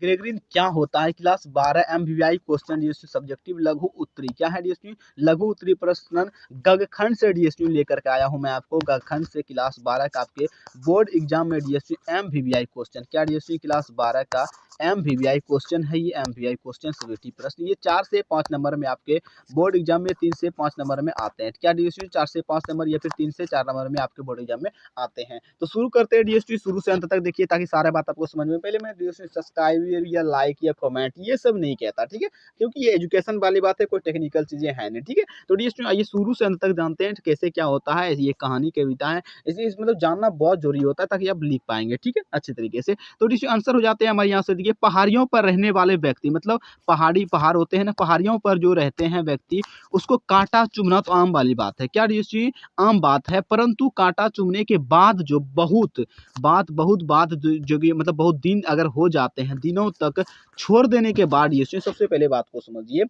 ग्रेगरिन क्या होता है? Class 12 MVI question DSP subjective लघु उत्तरी क्या है डीएसपी लघु उत्तरी प्रश्न गगखंड से डीएसपी लेकर के आया हूं मैं आपको। गगखंड से क्लास 12 का आपके बोर्ड एग्जाम में डीएसपी एमवीआई क्वेश्चन क्या डीएसपी क्लास 12 का एमवीआई क्वेश्चन है। ये एमवीआई क्वेश्चन सब्जेक्टिव प्रश्न ये 4 से 5 नंबर में आपके बोर्ड एग्जाम में 3 से 5 नंबर में आते हैं। क्या डीएसपी 4 से 5 नंबर या फिर 3 से 4 नंबर में आपके बोर्ड एग्जाम में आते हैं। तो शुरू करते हैं डीएसपी, शुरू से अंत तक देखिए ताकि सारा बात आपको समझ में। पहले मैं डीएसपी सब्सक्राइब या लाइक या कमेंट ये सब नहीं कहता, ठीक है, क्योंकि ये एजुकेशन वाली बात है, कोई टेक्निकल चीजें हैं नहीं, ठीक है। तो डीएसपी आइए शुरू से अंत तक जानते हैं कैसे क्या होता है। ये कहानी कविता है, इसलिए मतलब जानना बहुत जरूरी होता है ताकि आप लिख पाएंगे, ठीक है, अच्छे तरीके से। तो डीएसपी आंसर हो जाते हैं हमारे यहाँ से। देखिए पहाड़ियों पर रहने वाले व्यक्ति मतलब पहाड़ होते हैं ना, पहाड़ियों पर जो रहते हैं व्यक्ति उसको कांटा चुभना तो आम वाली बात है। क्या डीएसपी आम बात है, परंतु कांटा चुभने के बाद जो बहुत बाद जो कि मतलब बहुत दिन अगर हो जाते हैं, दिनों तक छोड़ देने के बाद ये सबसे पहले बात को समझिए।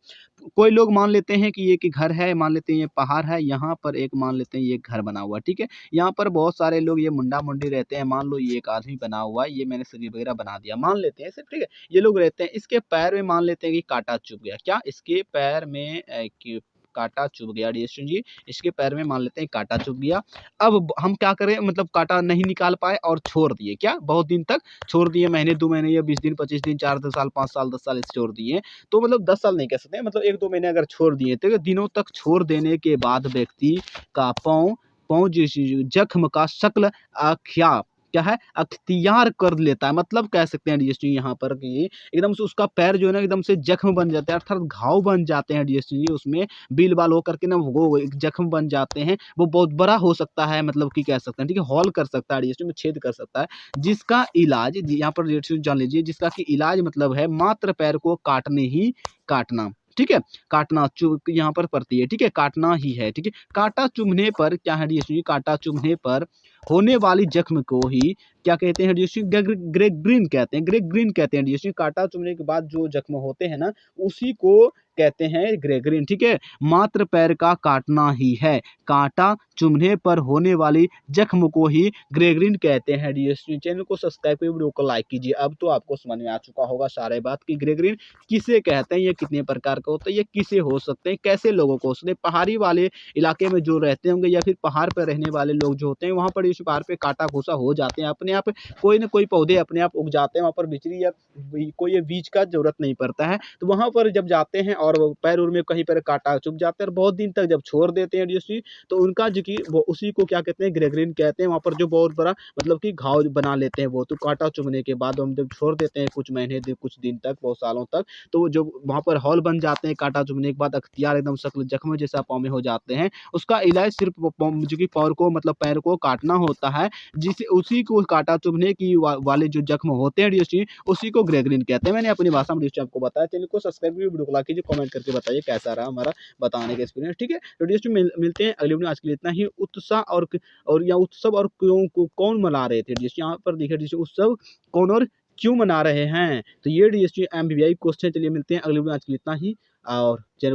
कोई लोग मान लेते हैं कि ये कि घर है, मान लेते हैं ये पहाड़ है, यहाँ पर एक मान लेते हैं ये घर बना हुआ, ठीक है। यहाँ पर बहुत सारे लोग ये मुंडा मुंडी रहते हैं, मान लो ये एक आदमी बना हुआ है, ये मैंने शरीर वगैरह बना दिया, मान लेते हैं सिर्फ, ठीक है। ये लोग रहते हैं, इसके पैर में मान लेते हैं कि कांटा चुभ गया। क्या इसके पैर में कांटा चुभ गया डीएसपी जी, इसके पैर में मान लेते हैं कांटा चुभ गया। अब हम क्या करें, मतलब कांटा नहीं निकाल पाए और छोड़ दिए, क्या बहुत दिन तक छोड़ दिए, महीने 2 महीने या 20 दिन 25 दिन 4 साल 5 साल 10 साल छोड़ दिए। तो मतलब 10 साल नहीं कह सकते, मतलब 1-2 महीने अगर छोड़ दिए तो दिनों तक छोड़ देने के बाद व्यक्ति का पाँव जख्म का शक्ल अख्या क्या है अख्तियार कर लेता है। मतलब कह सकते हैं डीएसपी यहाँ पर कि एकदम से उसका पैर जो है ना एकदम से जख्म बन जाता है, अर्थात घाव बन जाते हैं डीएसपी, उसमें बिल बाल होकर के ना वो एक जख्म बन जाते हैं। वो बहुत बड़ा हो सकता है, मतलब कि कह सकते हैं, ठीक है, हॉल कर सकता है डीएसपी में, छेद कर सकता है, जिसका इलाज यहाँ पर डीएसपी जान लीजिए, जिसका कि इलाज मतलब है मात्र पैर को काटना, ठीक है, काटना यहाँ पर पड़ती है, ठीक है, काटना ही है, ठीक है। कांटा चुभने पर क्या है डीएसपी, कांटा चुभने पर होने वाली जख्म को ही क्या कहते हैं डीएसपी ग्रेगरिन कहते हैं, ग्रेगरिन कहते हैं डीएसपी। कांटा चुभने के बाद जो जख्म होते हैं ना उसी को कहते हैं ग्रेगरिन, ठीक है। मात्र पैर का काटना ही है, कांटा चुभने पर होने वाली जख्म को ही ग्रेगरिन कहते हैं डीएसपी। चैनल को सब्सक्राइब करिए, वीडियो को लाइक कीजिए। अब तो आपको समझ में आ चुका होगा सारे बात कि ग्रेगरिन किसे कहते हैं, ये कितने प्रकार का होता है, ये किसे हो सकते हैं, कैसे लोगों को हो सकते हैं। पहाड़ी वाले इलाके में जो रहते होंगे या फिर पहाड़ पर रहने वाले लोग जो होते हैं वहाँ पर इस पहाड़ पे कांटा घुसा हो जाते हैं, अपने आप कोई ना कोई पौधे अपने आप उग जाते हैं वहाँ पर, बिजली या कोई बीज का जरूरत नहीं पड़ता है। तो वहाँ पर जब जाते हैं और पैर उर में कहीं पर कांटा चुभ जाते हैं और बहुत दिन तक जब छोड़ देते हैं डीएसपी, तो उनका जो कि वो उसी को क्या कहते हैं ग्रेगरिन कहते हैं। वहाँ पर जो बहुत बड़ा मतलब कि घाव बना लेते हैं वो, तो कांटा चुभने के बाद हम जब छोड़ देते हैं कुछ महीने कुछ दिन तक बहुत सालों तक, तो जो वहाँ पर हॉल बन जाते हैं कांटा चुभने के बाद, अख्तियार एकदम शक्ल जख्म जैसा पाँव में हो जाते हैं। उसका इलाज सिर्फ जो कि पैर को मतलब पैर को काटना होता है, जिसे उसी को कांटा चुभने की वाले जो जख्म होते हैं डीएसपी उसी को ग्रेगरिन कहते हैं। मैंने अपनी भाषा में डीएसपी आपको बताया। चैनल को सब्सक्राइब कीजिए, वीडियो को लाइक कीजिए, कमेंट करके बताइए कैसा रहा हमारा बताने का एक्सपीरियंस, ठीक है। तो डीएसपी मिलते हैं अगली वीडियो, आज के लिए इतना ही। उत्साह और या उत्सव और कौन मना रहे थे डीएसपी, यहाँ पर देखिए डीएसपी उत्सव कौन और क्यों मना रहे हैं, तो ये डीएसपी एमवीआई क्वेश्चन। चलिए मिलते हैं अगली वीडियो, आज के लिए इतना ही। और